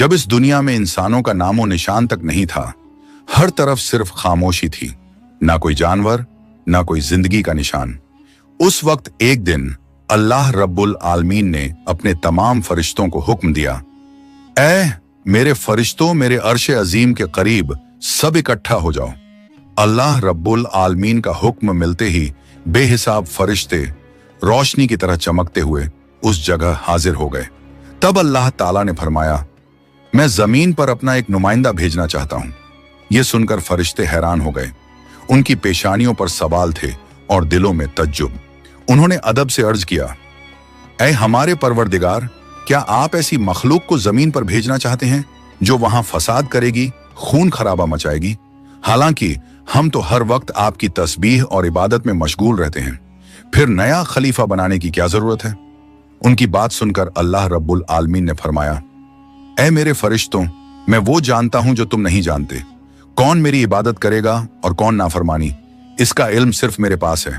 जब इस दुनिया में इंसानों का नामो निशान तक नहीं था, हर तरफ सिर्फ खामोशी थी, ना कोई जानवर, ना कोई जिंदगी का निशान। उस वक्त एक दिन अल्लाह रब्बुल आलमीन ने अपने तमाम फरिश्तों को हुक्म दिया, ऐ मेरे फरिश्तों, मेरे अर्श अजीम के करीब सब इकट्ठा हो जाओ। अल्लाह रब्बुल आलमीन का हुक्म मिलते ही बेहिसाब फरिश्ते रोशनी की तरह चमकते हुए उस जगह हाजिर हो गए। तब अल्लाह ताला ने फरमाया, मैं जमीन पर अपना एक नुमाइंदा भेजना चाहता हूं। यह सुनकर फरिश्ते हैरान हो गए। उनकी पेशानियों पर सवाल थे और दिलों में तज्जुब। उन्होंने अदब से अर्ज किया, ऐ हमारे परवरदिगार, क्या आप ऐसी मखलूक को जमीन पर भेजना चाहते हैं जो वहां फसाद करेगी, खून खराबा मचाएगी? हालांकि हम तो हर वक्त आपकी तस्बीह और इबादत में मशगूल रहते हैं, फिर नया खलीफा बनाने की क्या जरूरत है? उनकी बात सुनकर अल्लाह रब्बुल आलमीन ने फरमाया, ऐ मेरे फरिश्तों, मैं वो जानता हूं जो तुम नहीं जानते। कौन मेरी इबादत करेगा और कौन नाफरमानी, इसका इल्म सिर्फ मेरे पास है।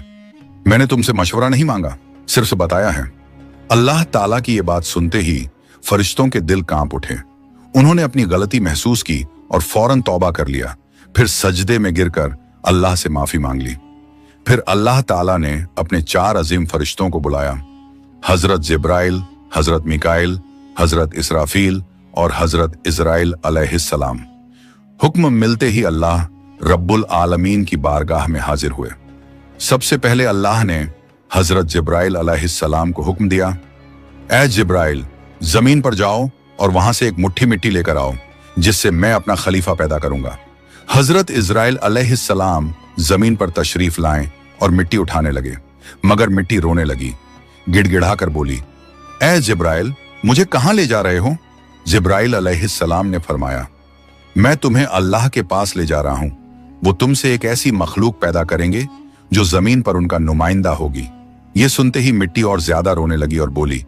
मैंने तुमसे मशवरा नहीं मांगा, सिर्फ बताया है। अल्लाह ताला की ये बात सुनते ही फरिश्तों के दिल कांप उठे। उन्होंने अपनी गलती महसूस की और फौरन तौबा कर लिया। फिर सजदे में गिरकर अल्लाह से माफी मांग ली। फिर अल्लाह ताला ने अपने 4 अजीम फरिश्तों को बुलाया, हजरत जिब्राइल, हजरत मिकाइल, हजरत इसराफील और हजरत इजराइल अलैहिस्सलाम। हुक्म मिलते ही अल्लाह रब्बुल आलमीन की बारगाह में हाजिर हुए। सबसे पहले अल्लाह ने हजरत जिब्राइल अलैहिस्सलाम को हुक्म दिया, ऐ जिब्राइल, जमीन पर जाओ और वहां से एक मुट्ठी मिट्टी लेकर आओ, जिससे मैं अपना खलीफा पैदा करूंगा। हजरत इजराइल अलैहिस्सलाम जमीन पर तशरीफ लाएं और मिट्टी उठाने लगे, मगर मिट्टी रोने लगी। गिड़गिड़ाकर बोली, ऐ जिब्राइल, मुझे कहां ले जा रहे हो? जिब्राइल अलैहिस्सलाम ने फरमाया, मैं तुम्हें अल्लाह के पास ले जा रहा हूं। वो तुमसे एक ऐसी मखलूक पैदा करेंगे जो जमीन पर उनका नुमाइंदा होगी। ये सुनते ही मिट्टी और ज्यादा रोने लगी और बोली,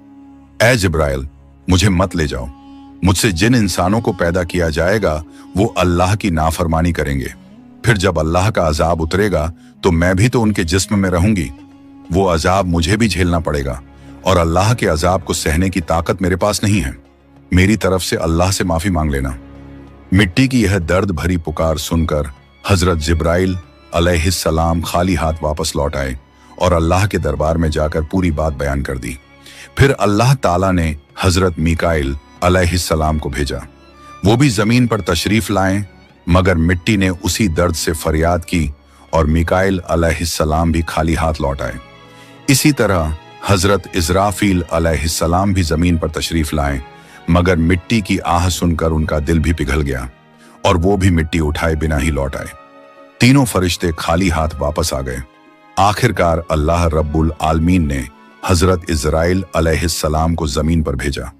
ऐ जिब्राइल, मुझे मत ले जाओ। मुझसे जिन इंसानों को पैदा किया जाएगा वो अल्लाह की नाफरमानी करेंगे। फिर जब अल्लाह का अजाब उतरेगा तो मैं भी तो उनके जिस्म में रहूंगी। वो अजाब मुझे भी झेलना पड़ेगा और अल्लाह के अजाब को सहने की ताकत मेरे पास नहीं है। मेरी तरफ से अल्लाह से माफी मांग लेना। मिट्टी की यह दर्द भरी पुकार सुनकर हजरत जिब्राइल अलैहिस्सलाम खाली हाथ वापस लौट आए और अल्लाह के दरबार में जाकर पूरी बात बयान कर दी। फिर अल्लाह ताला ने हजरत मिकाइल अलैहिस्सलाम को भेजा। वो भी जमीन पर तशरीफ लाएं, मगर मिट्टी ने उसी दर्द से फरियाद की और मिकाइल अलैहिस्सलाम भी खाली हाथ लौट आए। इसी तरह हजरत इजराफील अलैहिस्सलाम भी जमीन पर तशरीफ लाएं, मगर मिट्टी की आह सुनकर उनका दिल भी पिघल गया और वो भी मिट्टी उठाए बिना ही लौट आए। तीनों फरिश्ते खाली हाथ वापस आ गए। आखिरकार अल्लाह रब्बुल आलमीन ने हजरत इजराइल अलैहिस्सलाम को जमीन पर भेजा।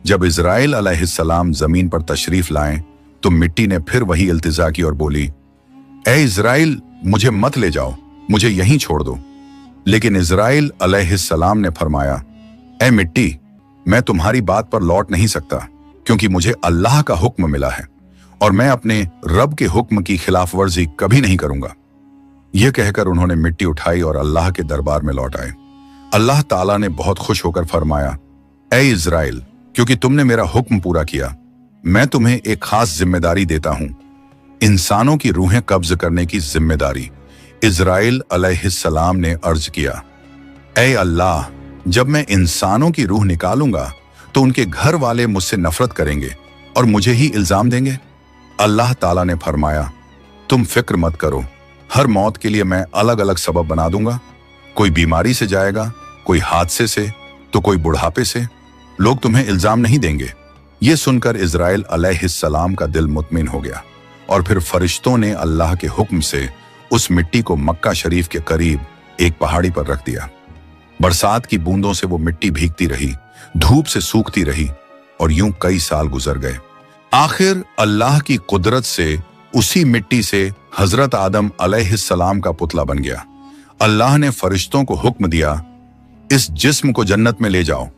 जब इजराइल अलैहिस्सलाम जमीन पर तशरीफ लाएं तो मिट्टी ने फिर वही इल्तिजा की और बोली, ऐ इजराइल, मुझे मत ले जाओ, मुझे यहीं छोड़ दो। लेकिन इजराइल अलैहिस्सलाम ने फरमाया, ऐ मिट्टी, मैं तुम्हारी बात पर लौट नहीं सकता, क्योंकि मुझे अल्लाह का हुक्म मिला है और मैं अपने रब के हुक्म की खिलाफ वर्जी कभी नहीं करूंगा। यह कहकर उन्होंने मिट्टी उठाई और अल्लाह के दरबार में लौट आए। अल्लाह ताला ने बहुत खुश होकर फरमाया, ऐ इजराइल, क्योंकि तुमने मेरा हुक्म पूरा किया, मैं तुम्हें एक खास जिम्मेदारी देता हूं, इंसानों की रूहें कब्ज करने की जिम्मेदारी। इजराइल अलैहिस्सलाम ने अर्ज किया, ऐ अल्लाह, जब मैं इंसानों की रूह निकालूंगा तो उनके घर वाले मुझसे नफरत करेंगे और मुझे ही इल्जाम देंगे। अल्लाह ताला ने फरमाया, तुम फिक्र मत करो, हर मौत के लिए मैं अलग अलग सबब बना दूंगा। कोई बीमारी से जाएगा, कोई हादसे से, तो कोई बुढ़ापे से। लोग तुम्हें इल्जाम नहीं देंगे। ये सुनकर इजराइल अलैहिस्सलाम का दिल मुतमिन हो गया और फिर फरिश्तों ने अल्लाह के हुक्म से उस मिट्टी को मक्का शरीफ के करीब एक पहाड़ी पर रख दिया। बरसात की बूंदों से वो मिट्टी भीगती रही, धूप से सूखती रही और यूं कई साल गुजर गए। आखिर अल्लाह की कुदरत से उसी मिट्टी से हजरत आदम अलैहिस्सलाम का पुतला बन गया। अल्लाह ने फरिश्तों को हुक्म दिया, इस जिस्म को जन्नत में ले जाओ।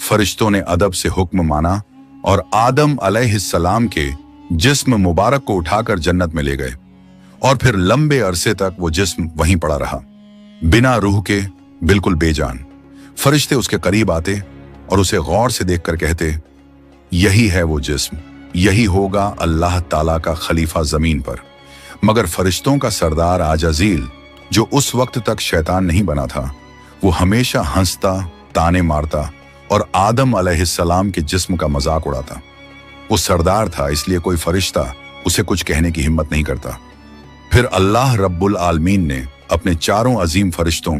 फरिश्तों ने अदब से हुक्म माना और आदम अलैहिस्सलाम के जिस्म मुबारक को उठाकर जन्नत में ले गए और फिर लंबे अरसे तक वो जिस्म वहीं पड़ा रहा, बिना रूह के, बिल्कुल बेजान। फरिश्ते उसके करीब आते और उसे गौर से देखकर कहते, यही है वो जिस्म, यही होगा अल्लाह ताला का खलीफा जमीन पर। मगर फरिश्तों का सरदार आजाजील, जो उस वक्त तक शैतान नहीं बना था, वो हमेशा हंसता, ताने मारता और आदम अलैहिस्सलाम के जिस्म का मजाक उड़ाता। वो सरदार था, इसलिए कोई फरिश्ता उसे कुछ कहने की हिम्मत नहीं करता। फिर अल्लाह रब्बुल आलमीन ने अपने चारों अजीम फरिश्तों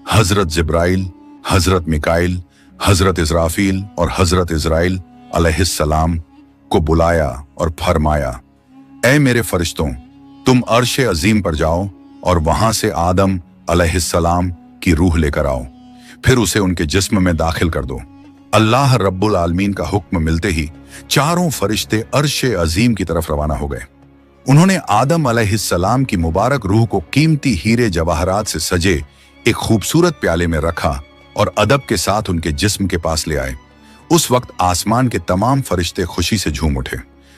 हजरत जिब्राइल, हजरत मिकाइल, हजरत इजराफील और हजरत इजराइल अलैहिस्सलाम को बुलाया और फरमाया, ऐ मेरे फरिश्तों, तुम अर्श अजीम पर जाओ और वहां से आदम अलैहिस्सलाम की रूह लेकर आओ, फिर उसे उनके जिस्म में दाखिल कर दो। अल्लाह रब्बुल आलमीन का हुक्म मिलते ही चारों फरिश्ते अर्श अजीम की तरफ रवाना हो गए। उन्होंने आदम अलैहिस्सलाम की मुबारक रूह को कीमती हीरे जवाहरात से सजे एक खूबसूरत प्याले में रखा और अदब के साथ उनके जिस्म के पास ले आए। उस वक्त आसमान के तमाम फरिश्ते खुशी से झूम उठे।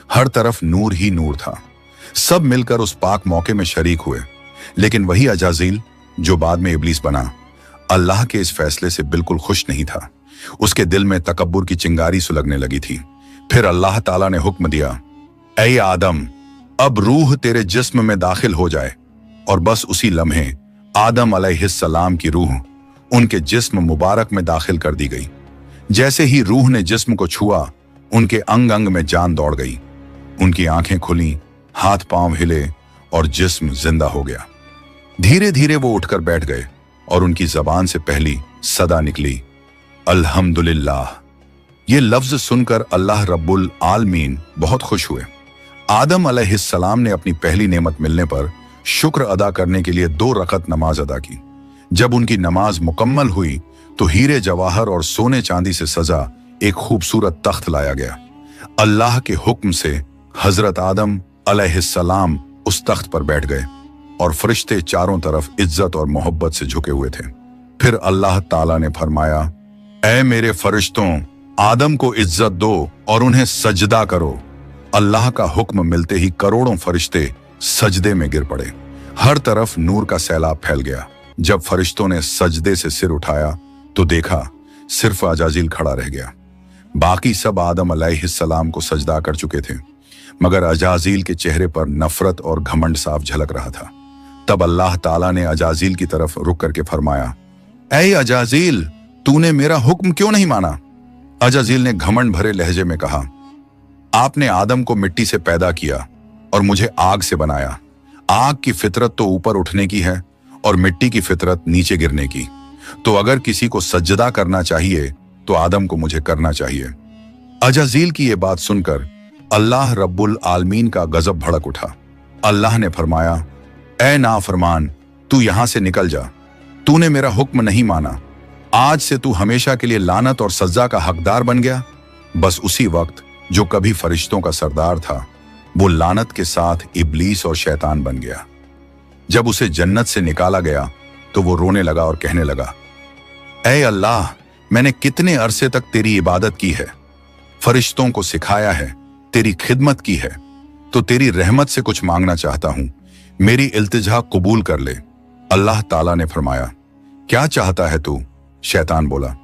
हर तरफ नूर ही नूर था। सब मिलकर उस पाक मौके में शरीक हुए। लेकिन वही अजाजील, जो बाद में इब्लीस बना, अल्लाह के इस फैसले से बिल्कुल खुश नहीं था। उसके दिल में तकब्बुर की चिंगारी सुलगने लगी थी। फिर अल्लाह ताला ने हुक्म दिया, ऐ आदम, अब रूह तेरे जिस्म में दाखिल हो जाए। और बस उसी लम्हे आदम अलैहिस्सलाम की रूह उनके जिस्म मुबारक में दाखिल कर दी गई। जैसे ही रूह ने जिस्म को छुआ, उनके अंग अंग में जान दौड़ गई। उनकी आंखें खुली, हाथ पांव हिले और जिस्म जिंदा हो गया। धीरे धीरे वो उठकर बैठ गए और उनकी जबान से पहली सदा निकली, अल्हम्दुलिल्लाह। ये लफ्ज सुनकर अल्लाह रब्बुल आलमीन बहुत खुश हुए। आदम अलैहिस्सलाम ने अपनी पहली नेमत मिलने पर शुक्र अदा करने के लिए 2 रकत नमाज अदा की। जब उनकी नमाज मुकम्मल हुई तो हीरे जवाहर और सोने चांदी से सजा एक खूबसूरत तख्त लाया गया। अल्लाह के हुक्म से हजरत आदम अलैहिस्सलाम उस तख्त पर बैठ गए और फरिश्ते चारों तरफ इज्जत और मोहब्बत से झुके हुए थे। फिर अल्लाह ताला ने फरमाया, ऐ मेरे फरिश्तों, आदम को इज्जत दो और उन्हें सजदा करो। अल्लाह का हुक्म मिलते ही करोड़ों फरिश्ते सजदे में गिर पड़े। हर तरफ नूर का सैलाब फैल गया। जब फरिश्तों ने सजदे से सिर उठाया तो देखा सिर्फ अजाजील खड़ा रह गया। बाकी सब आदम अलैहिस्सलाम को सजदा कर चुके थे, मगर अजाजील के चेहरे पर नफरत और घमंड साफ झलक रहा था। तब अल्लाह ताला ने अजाजील की तरफ रुक करके फरमाया, ऐ अजाजील, तूने मेरा हुक्म क्यों नहीं माना? अजाजील ने घमंड भरे लहजे में कहा, आपने आदम को मिट्टी से पैदा किया और मुझे आग से बनाया। आग की फितरत तो ऊपर उठने की है और मिट्टी की फितरत नीचे गिरने की। तो अगर किसी को सजदा करना चाहिए तो आदम को मुझे करना चाहिए। अजाजील की यह बात सुनकर अल्लाह रब्बुल आलमीन का गजब भड़क उठा। अल्लाह ने फरमाया, ऐ नाफरमान, तू यहां से निकल जा। तूने मेरा हुक्म नहीं माना। आज से तू हमेशा के लिए लानत और सजा का हकदार बन गया। बस उसी वक्त जो कभी फरिश्तों का सरदार था, वो लानत के साथ इब्लीस और शैतान बन गया। जब उसे जन्नत से निकाला गया तो वो रोने लगा और कहने लगा, ऐ अल्लाह, मैंने कितने अरसे तक तेरी इबादत की है, फरिश्तों को सिखाया है, तेरी खिदमत की है, तो तेरी रहमत से कुछ मांगना चाहता हूं। मेरी इल्तिजा कबूल कर ले। अल्लाह ताला ने फरमाया, क्या चाहता है तू? शैतान बोला,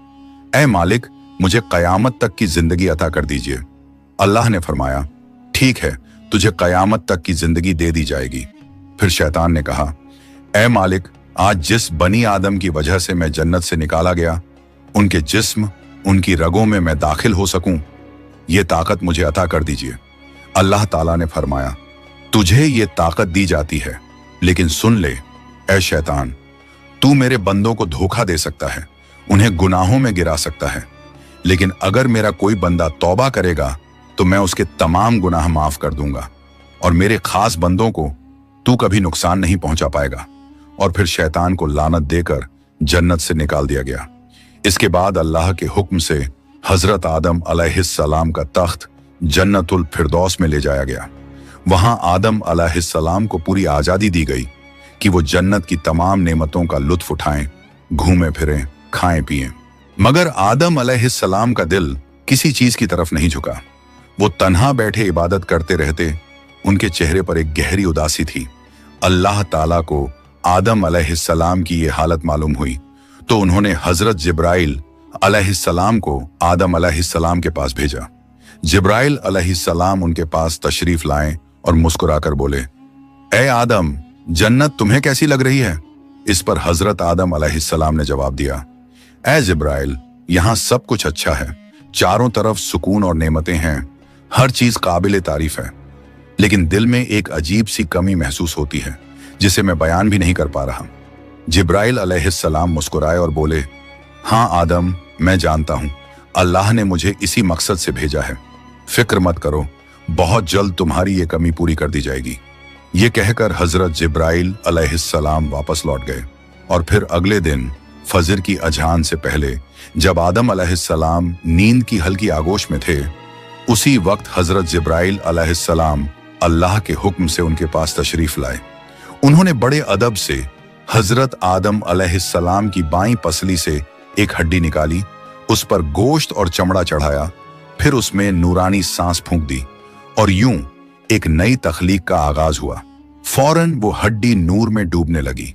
ऐ मालिक, मुझे कयामत तक की जिंदगी अता कर दीजिए। अल्लाह ने फरमाया, ठीक है, तुझे कयामत तक की जिंदगी दे दी जाएगी। फिर शैतान ने कहा, ऐ मालिक, आज जिस बनी आदम की वजह से मैं जन्नत से निकाला गया, उनके जिस्म, उनकी रगों में मैं दाखिल हो सकूं, ये ताकत मुझे अता कर दीजिए। अल्लाह ताला ने फरमाया, तुझे ये ताकत दी जाती है, लेकिन सुन ले ऐ शैतान, तू मेरे बंदों को धोखा दे सकता है, उन्हें गुनाहों में गिरा सकता है, लेकिन अगर मेरा कोई बंदा तौबा करेगा तो मैं उसके तमाम गुनाह माफ कर दूंगा और मेरे खास बंदों को तू कभी नुकसान नहीं पहुंचा पाएगा। और फिर शैतान को लानत देकर जन्नत से निकाल दिया गया। इसके बाद अल्लाह के हुक्म से हजरत आदम अलैहिस्सलाम का तख्त जन्नतुल फिरदौस में ले जाया गया। वहां आदम अलैहिस्सलाम को पूरी आजादी दी गई कि वो जन्नत की तमाम नेमतों का लुत्फ उठाएं, घूमें फिरें, खाएं पिएं। मगर आदम अलैहिस्सलाम का दिल किसी चीज की तरफ नहीं झुका। वो तन्हा बैठे इबादत करते रहते। उनके चेहरे पर एक गहरी उदासी थी। अल्लाह ताला को आदम अलैहिस्सलाम की ये हालत मालूम हुई तो उन्होंने हजरत जिब्राइल अलैहिस्सलाम को आदम अलैहिस्सलाम के पास भेजा। जिब्राइल अलैहिस्सलाम उनके पास तशरीफ लाए और मुस्कुराकर बोले, ए आदम, जन्नत तुम्हें कैसी लग रही है? इस पर हजरत आदम अलैहिस्सलाम ने जवाब दिया, ए जिब्राइल, यहाँ सब कुछ अच्छा है, चारों तरफ सुकून और नेमतें हैं, हर चीज काबिल तारीफ है, लेकिन दिल में एक अजीब सी कमी महसूस होती है जिसे मैं बयान भी नहीं कर पा रहा। जिब्राइल अलैहिस्सलाम मुस्कुराए और बोले, हाँ आदम, मैं जानता हूं, अल्लाह ने मुझे इसी मकसद से भेजा है, फिक्र मत करो, बहुत जल्द तुम्हारी ये कमी पूरी कर दी जाएगी। ये कहकर हजरत जिब्राइल अलैहिस्सलाम वापस लौट गए और फिर अगले दिन फजर की अजान से पहले जब आदम अलैहिस्सलाम नींद की हल्की आगोश में थे, उसी वक्त हजरत जिब्राइल अलैहिस्सलाम अल्लाह के हुक्म से उनके पास तशरीफ लाए। उन्होंने बड़े अदब से हजरत आदम अलैहिस्सलाम की बाईं पसली से एक हड्डी निकाली, उस पर गोश्त और चमड़ा चढ़ाया, फिर उसमें नूरानी सांस फूंक दी और यूं एक नई तख्लीक का आगाज हुआ। फौरन वो हड्डी नूर में डूबने लगी।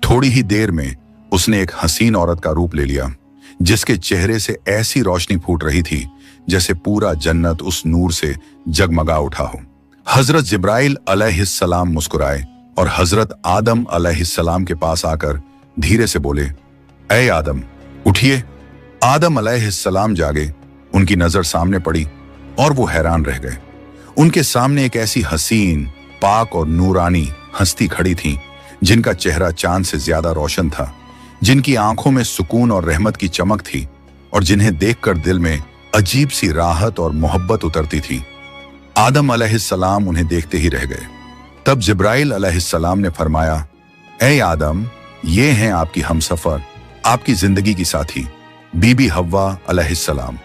थोड़ी ही देर में उसने एक हसीन औरत का रूप ले लिया, जिसके चेहरे से ऐसी रोशनी फूट रही थी जैसे पूरा जन्नत उस नूर से जगमगा उठा हो। हजरत जिब्राइल अलैहिस्सलाम मुस्कुराए और हजरत आदम अलैहिस्सलाम के पास आकर धीरे से बोले, ए आदम, उठिए। आदम अलैहिस्सलाम जागे, उनकी नजर सामने पड़ी और वो हैरान रह गए। उनके सामने एक ऐसी हसीन, पाक और नूरानी हस्ती खड़ी थी जिनका चेहरा चांद से ज्यादा रोशन था, जिनकी आंखों में सुकून और रहमत की चमक थी और जिन्हें देखकर दिल में अजीब सी राहत और मोहब्बत उतरती थी। आदम अलैहिस्सलाम उन्हें देखते ही रह गए। तब जिब्राइल अलैहिस्सलाम ने फरमाया, ए आदम, ये हैं आपकी हमसफर, आपकी जिंदगी की साथी, बीबी हव्वा अलैहिस्सलाम।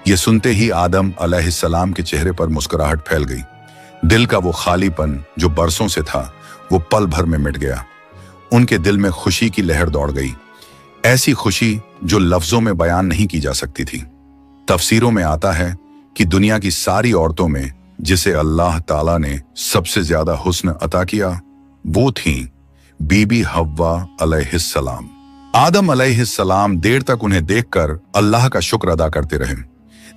ये सुनते ही आदम अलैहिस्सलाम के चेहरे पर मुस्कुराहट फैल गई। दिल का वो खालीपन जो बरसों से था, वो पल भर में मिट गया। उनके दिल में खुशी की लहर दौड़ गई, ऐसी खुशी जो लफ्जों में बयान नहीं की जा सकती थी। तफसीरों में आता है कि दुनिया की सारी औरतों में जिसे अल्लाह ताला ने सबसे ज्यादा हुस्न अता किया, वो थी बीबी हव्वा अलैहिस्सलाम। आदम अलैहिस्सलाम देर तक उन्हें देखकर अल्लाह का शुक्र अदा करते रहे।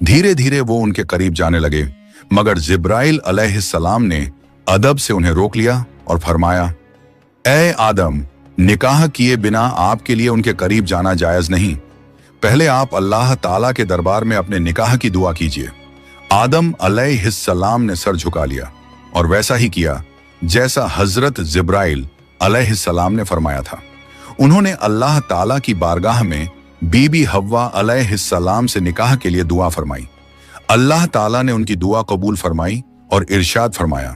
धीरे धीरे वो उनके करीब जाने लगे, मगर जिब्राइल अलैहिस्सलाम ने अदब से उन्हें रोक लिया और फरमाया, ए आदम, निकाह किए बिना आपके लिए उनके करीब जाना जायज नहीं। पहले आप अल्लाह ताला के दरबार में अपने निकाह की दुआ कीजिए। आदम अलैहिस्सलाम ने सर झुका लिया और वैसा ही किया जैसा हजरत जिब्राइल अलैहिस्सलाम ने फरमाया था। उन्होंने अल्लाह ताला की बारगाह में बीबी हव्वा अलैहिस्सलाम से निकाह के लिए दुआ फरमाई। अल्लाह ताला ने उनकी दुआ कबूल फरमाई और इरशाद फरमाया,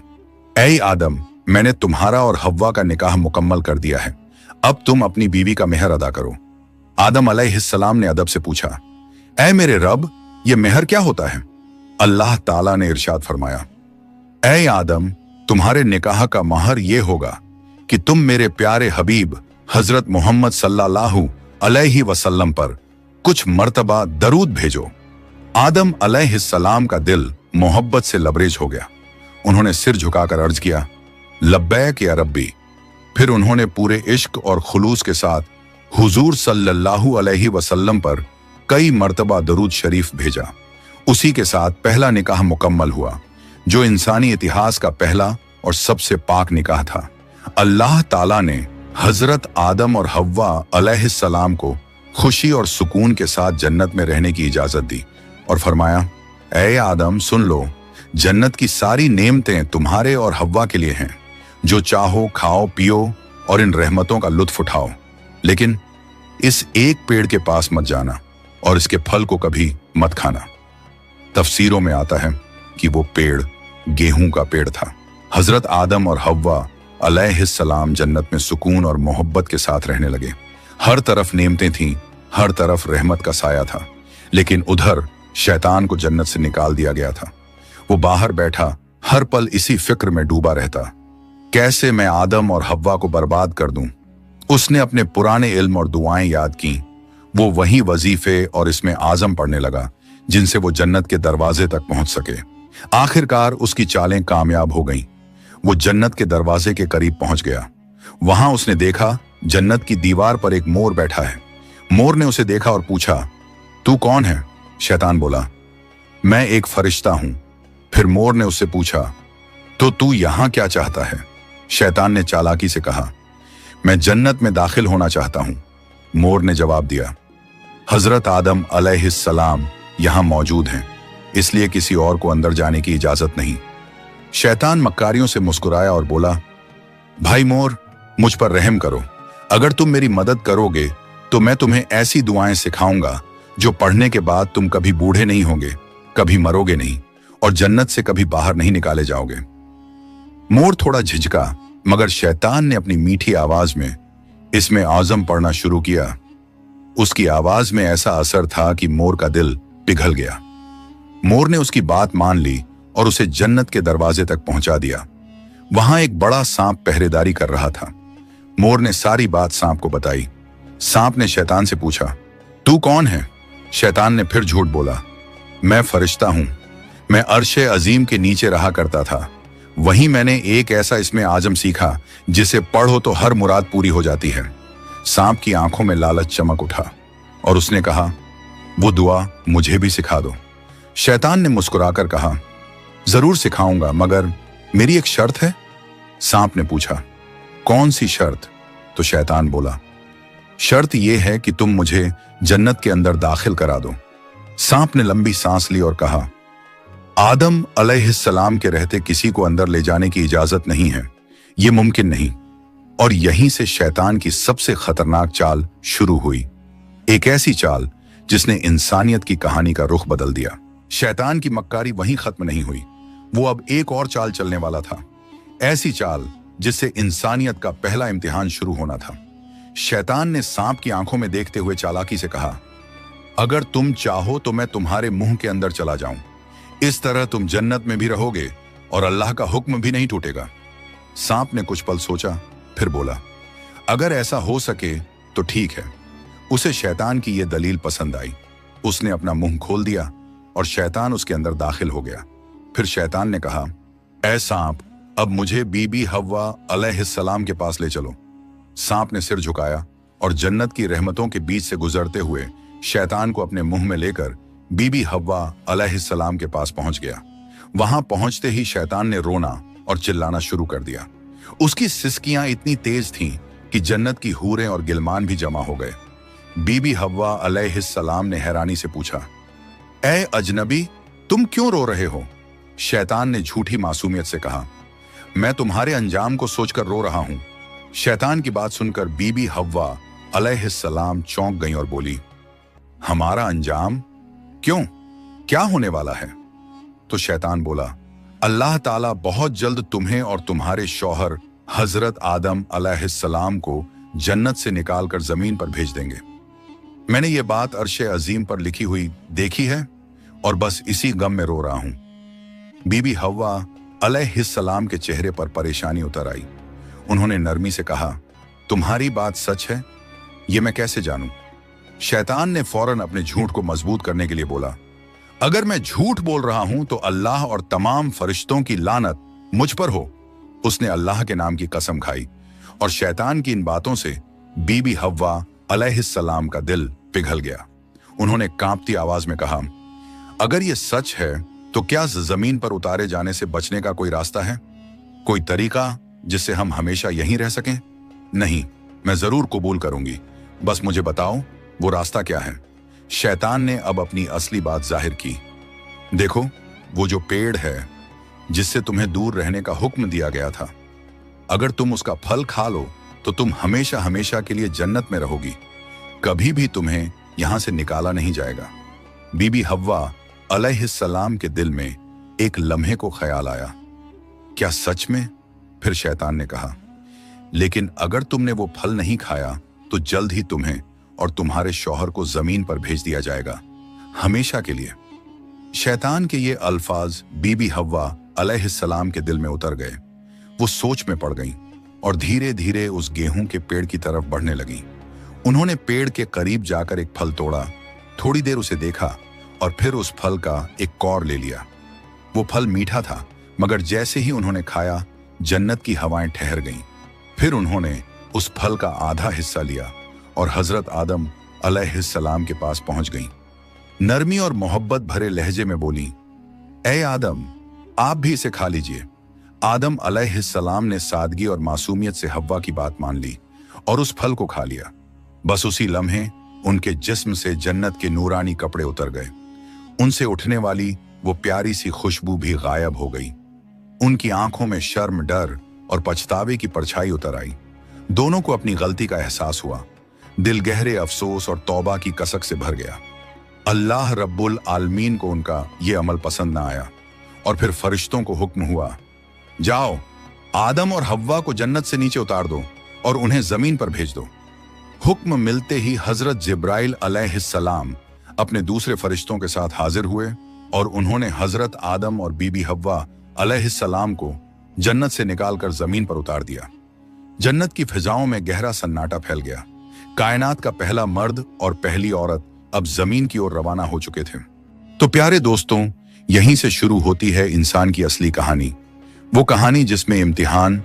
ऐ आदम, मैंने तुम्हारा और हव्वा का निकाह मुकम्मल कर दिया है, अब तुम अपनी बीवी का मेहर अदा करो। आदम अलैहिस्सलाम ने अदब से पूछा, ऐ मेरे रब, ये मेहर क्या होता है? अल्लाह ताला ने इरशाद फरमाया, ऐ आदम, तुम्हारे निकाह का महर ये होगा कि तुम मेरे प्यारे हबीब हजरत मोहम्मद सल्लल्लाहु अलैहि वसल्लम पर कुछ मर्तबा दरूद भेजो। आदम अलैहिस्सलाम का दिल मोहब्बत से लबरेज हो गया। उन्होंने सिर झुकाकर अर्ज किया, लब्बैक या रब्बी। फिर उन्होंने पूरे इश्क और खुलूस के साथ हुजूर सल्लल्लाहु अलैहि वसल्लम पर कई मर्तबा दरूद शरीफ भेजा। उसी के साथ पहला निकाह मुकम्मल हुआ, जो इंसानी इतिहास का पहला और सबसे पाक निकाह था। अल्लाह ताला ने हजरत आदम और हव्वा अलैहिस्सलाम को खुशी और सुकून के साथ जन्नत में रहने की इजाजत दी और फरमाया, ऐ आदम, सुन लो, जन्नत की सारी नेमतें तुम्हारे और हव्वा के लिए हैं। जो चाहो खाओ पियो और इन रहमतों का लुत्फ उठाओ, लेकिन इस एक पेड़ के पास मत जाना और इसके फल को कभी मत खाना। तफसीरों में आता है कि वो पेड़ गेहूं का पेड़ था। हजरत आदम और हव्वा अलैहिस्सलाम जन्नत में सुकून और मोहब्बत के साथ रहने लगे। हर तरफ नेमतें थीं, हर तरफ रहमत का साया था, लेकिन उधर शैतान को जन्नत से निकाल दिया गया था। वो बाहर बैठा हर पल इसी फिक्र में डूबा रहता, कैसे मैं आदम और हव्वा को बर्बाद कर दूं। उसने अपने पुराने इल्म और दुआएं याद की। वो वही वजीफे और इसमें आजम पढ़ने लगा जिनसे वो जन्नत के दरवाजे तक पहुंच सके। आखिरकार उसकी चालें कामयाब हो गईं। वो जन्नत के दरवाजे के करीब पहुंच गया। वहां उसने देखा जन्नत की दीवार पर एक मोर बैठा है। मोर ने उसे देखा और पूछा, तू कौन है? शैतान बोला, मैं एक फरिश्ता हूं। फिर मोर ने उससे पूछा, तो तू यहां क्या चाहता है? शैतान ने चालाकी से कहा, मैं जन्नत में दाखिल होना चाहता हूं। मोर ने जवाब दिया, हजरत आदम अलैहिस्सलाम यहां मौजूद हैं, इसलिए किसी और को अंदर जाने की इजाजत नहीं। शैतान मक्कारियों से मुस्कुराया और बोला, भाई मोर, मुझ पर रहम करो। अगर तुम मेरी मदद करोगे तो मैं तुम्हें ऐसी दुआएं सिखाऊंगा जो पढ़ने के बाद तुम कभी बूढ़े नहीं होगे, कभी मरोगे नहीं और जन्नत से कभी बाहर नहीं निकाले जाओगे। मोर थोड़ा झिझका, मगर शैतान ने अपनी मीठी आवाज में इसमें आज़म पढ़ना शुरू किया। उसकी आवाज में ऐसा असर था कि मोर का दिल पिघल गया। मोर ने उसकी बात मान ली और उसे जन्नत के दरवाजे तक पहुंचा दिया। वहां एक बड़ा सांप पहरेदारी कर रहा था। मोर ने सारी बात सांप को बताई। सांप ने शैतान से पूछा, तू कौन है? शैतान ने फिर झूठ बोला, मैं फरिश्ता हूं। मैं अर्शे अजीम के नीचे रहा करता था। वहीं मैंने एक ऐसा इसमें आजम सीखा जिसे पढ़ो तो हर मुराद पूरी हो जाती है। सांप की आंखों में लालच चमक उठा और उसने कहा, वो दुआ मुझे भी सिखा दो। शैतान ने मुस्कुराकर कहा, जरूर सिखाऊंगा, मगर मेरी एक शर्त है। सांप ने पूछा, कौन सी शर्त? तो शैतान बोला, शर्त यह है कि तुम मुझे जन्नत के अंदर दाखिल करा दो। सांप ने लंबी सांस ली और कहा, आदम अलैहिस्सलाम के रहते किसी को अंदर ले जाने की इजाजत नहीं है, यह मुमकिन नहीं। और यहीं से शैतान की सबसे खतरनाक चाल शुरू हुई, एक ऐसी चाल जिसने इंसानियत की कहानी का रुख बदल दिया। शैतान की मक्कारी वहीं खत्म नहीं हुई, वो अब एक और चाल चलने वाला था, ऐसी चाल जिससे इंसानियत का पहला इम्तिहान शुरू होना था। शैतान ने सांप की आंखों में देखते हुए चालाकी से कहा, अगर तुम चाहो तो मैं तुम्हारे मुंह के अंदर चला जाऊं। इस तरह तुम जन्नत में भी रहोगे और अल्लाह का हुक्म भी नहीं टूटेगा। सांप ने कुछ पल सोचा, फिर बोला, अगर ऐसा हो सके तो ठीक है। उसे शैतान की यह दलील पसंद आई। उसने अपना मुंह खोल दिया और शैतान उसके अंदर दाखिल हो गया। फिर शैतान ने कहा, ऐ सांप, अब मुझे बीबी हव्वा अलैहिस्सलाम के पास ले चलो। सांप ने सिर झुकाया और जन्नत की रहमतों के बीच से गुजरते हुए शैतान को अपने मुंह में लेकर बीबी हव्वा अलैहिस्सलाम के पास पहुंच गया। वहां पहुंचते ही शैतान ने रोना और चिल्लाना शुरू कर दिया। उसकी सिसकियां इतनी तेज थीं कि जन्नत की हूरें और गिलमान भी जमा हो गए। बीबी हव्वा अलैहिस्सलाम ने हैरानी से पूछा, ऐ अजनबी, तुम क्यों रो रहे हो? शैतान ने झूठी मासूमियत से कहा, मैं तुम्हारे अंजाम को सोचकर रो रहा हूं। शैतान की बात सुनकर बीबी हव्वा अलैहिस्सलाम चौंक गईं और बोली, हमारा अंजाम? क्यों, क्या होने वाला है? तो शैतान बोला, अल्लाह ताला बहुत जल्द तुम्हें और तुम्हारे शौहर हजरत आदम अलैहिस्सलाम को जन्नत से निकालकर जमीन पर भेज देंगे। मैंने ये बात अर्शे अजीम पर लिखी हुई देखी है और बस इसी गम में रो रहा हूं। बीबी हव्वा अलैहिस्सलाम के चेहरे पर परेशानी उतर आई। उन्होंने नरमी से कहा, तुम्हारी बात सच है? ये मैं कैसे जानूं? शैतान ने फौरन अपने झूठ को मजबूत करने के लिए बोला, अगर मैं झूठ बोल रहा हूं तो अल्लाह और तमाम फरिश्तों की लानत मुझ पर हो। उसने अल्लाह के नाम की कसम खाई और शैतान की इन बातों से बीबी हव्वा अलैहिस्सलाम का दिल पिघल गया। उन्होंने कांपती आवाज में कहा, अगर ये सच है तो क्या जमीन पर उतारे जाने से बचने का कोई रास्ता है? कोई तरीका जिससे हम हमेशा यहीं रह सकें? नहीं, मैं जरूर कबूल करूंगी, बस मुझे बताओ वो रास्ता क्या है। शैतान ने अब अपनी असली बात जाहिर की। देखो, वो जो पेड़ है जिससे तुम्हें दूर रहने का हुक्म दिया गया था, अगर तुम उसका फल खा लो तो तुम हमेशा हमेशा के लिए जन्नत में रहोगी, कभी भी तुम्हें यहां से निकाला नहीं जाएगा। बीबी हव्वा अलैहिस्सलाम के दिल में एक लम्हे को ख्याल आया, क्या सच में? फिर शैतान ने कहा, लेकिन अगर तुमने वो फल नहीं खाया तो जल्द ही तुम्हें और तुम्हारे शौहर को जमीन पर भेज दिया जाएगा, हमेशा के लिए। शैतान के ये अल्फाज बीबी हव्वा अलैहिस्सलाम के दिल में उतर गए। वो सोच में पड़ गईं और धीरे धीरे उस गेहूं के पेड़ की तरफ बढ़ने लगीं। उन्होंने पेड़ के करीब जाकर एक फल तोड़ा, थोड़ी देर उसे देखा और फिर उस फल का एक कौर ले लिया। वो फल मीठा था, मगर जैसे ही उन्होंने खाया जन्नत की हवाएं ठहर गईं। फिर उन्होंने उस फल का आधा हिस्सा लिया और हजरत आदम अलैहिस्सलाम के पास पहुंच गईं। नरमी और मोहब्बत भरे लहजे में बोली, ए आदम, आप भी इसे खा लीजिए। आदम अलैहिस्सलाम ने सादगी और मासूमियत से हव्वा की बात मान ली और उस फल को खा लिया। बस उसी लम्हे उनके जिस्म से जन्नत के नूरानी कपड़े उतर गए। उनसे उठने वाली वो प्यारी सी खुशबू भी गायब हो गई। उनकी आंखों में शर्म, डर और पछतावे की परछाई उतर आई। दोनों को अपनी गलती का एहसास हुआ। दिल गहरे अफसोस और तौबा की कसक से भर गया। अल्लाह रब्बुल आलमीन को उनका ये अमल पसंद ना आया और फिर फरिश्तों को हुक्म हुआ, जाओ, आदम और हव्वा को जन्नत से नीचे उतार दो और उन्हें जमीन पर भेज दो। हुक्म मिलते ही हजरत जिब्राइल अलैहिस्सलाम अपने दूसरे फरिश्तों के साथ हाजिर हुए और उन्होंने हजरत आदम और बीबी हव्वा अलैहिस्सलाम को जन्नत से निकालकर जमीन पर उतार दिया। जन्नत की फिजाओं में गहरा सन्नाटा फैल गया। कायनात का पहला मर्द और पहली औरत अब जमीन की ओर रवाना हो चुके थे। तो प्यारे दोस्तों, यहीं से शुरू होती है इंसान की असली कहानी। वो कहानी जिसमें इम्तिहान,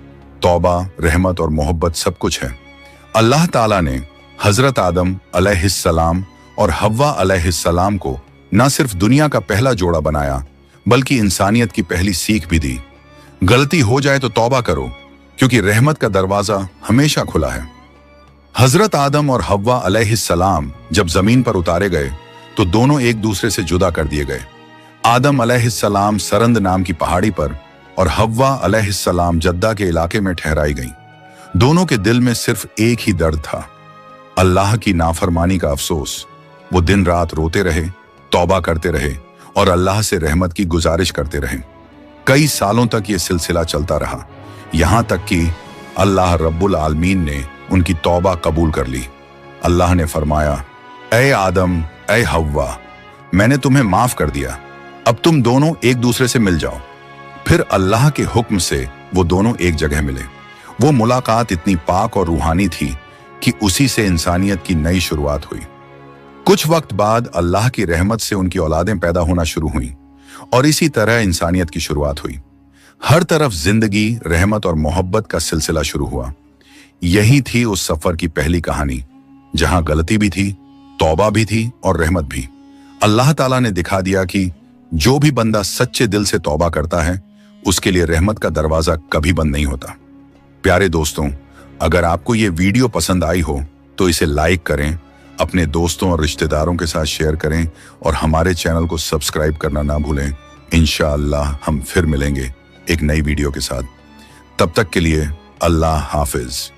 तौबा, रहमत और मोहब्बत सब कुछ है। अल्लाह ताला ने हजरत आदम अलैहिस्सलाम और हव्वा अलैहिस्सलाम को न सिर्फ दुनिया का पहला जोड़ा बनाया, बल्कि इंसानियत की पहली सीख भी दी। गलती हो जाए तो तौबा करो, क्योंकि रहमत का दरवाजा हमेशा खुला है। हजरत आदम और हव्वा अलैहिस्सलाम जब जमीन पर उतारे गए तो दोनों एक दूसरे से जुदा कर दिए गए। आदम अलैहिस्सलाम सरंद नाम की पहाड़ी पर और हव्वा अलैहिस्सलाम जद्दा के इलाके में ठहराई गईं। दोनों के दिल में सिर्फ एक ही दर्द था, अल्लाह की नाफरमानी का अफसोस। वो दिन रात रोते रहे, तौबा करते रहे और अल्लाह से रहमत की गुजारिश करते रहे। कई सालों तक ये सिलसिला चलता रहा, यहां तक कि अल्लाह रब्बुल आलमीन ने उनकी तौबा कबूल कर ली। अल्लाह ने फरमाया, ए आदम, ए हव्वा, मैंने तुम्हें माफ कर दिया, अब तुम दोनों एक दूसरे से मिल जाओ। फिर अल्लाह के हुक्म से वो दोनों एक जगह मिले। वो मुलाकात इतनी पाक और रूहानी थी कि उसी से इंसानियत की नई शुरुआत हुई। कुछ वक्त बाद अल्लाह की रहमत से उनकी औलादें पैदा होना शुरू हुईं और इसी तरह इंसानियत की शुरुआत हुई। हर तरफ जिंदगी, रहमत और मोहब्बत का सिलसिला शुरू हुआ। यही थी उस सफर की पहली कहानी, जहां गलती भी थी, तौबा भी थी और रहमत भी। अल्लाह ताला ने दिखा दिया कि जो भी बंदा सच्चे दिल से तौबा करता है, उसके लिए रहमत का दरवाजा कभी बंद नहीं होता। प्यारे दोस्तों, अगर आपको ये वीडियो पसंद आई हो तो इसे लाइक करें, अपने दोस्तों और रिश्तेदारों के साथ शेयर करें और हमारे चैनल को सब्सक्राइब करना ना भूलें। इंशाअल्लाह हम फिर मिलेंगे एक नई वीडियो के साथ। तब तक के लिए अल्लाह हाफिज।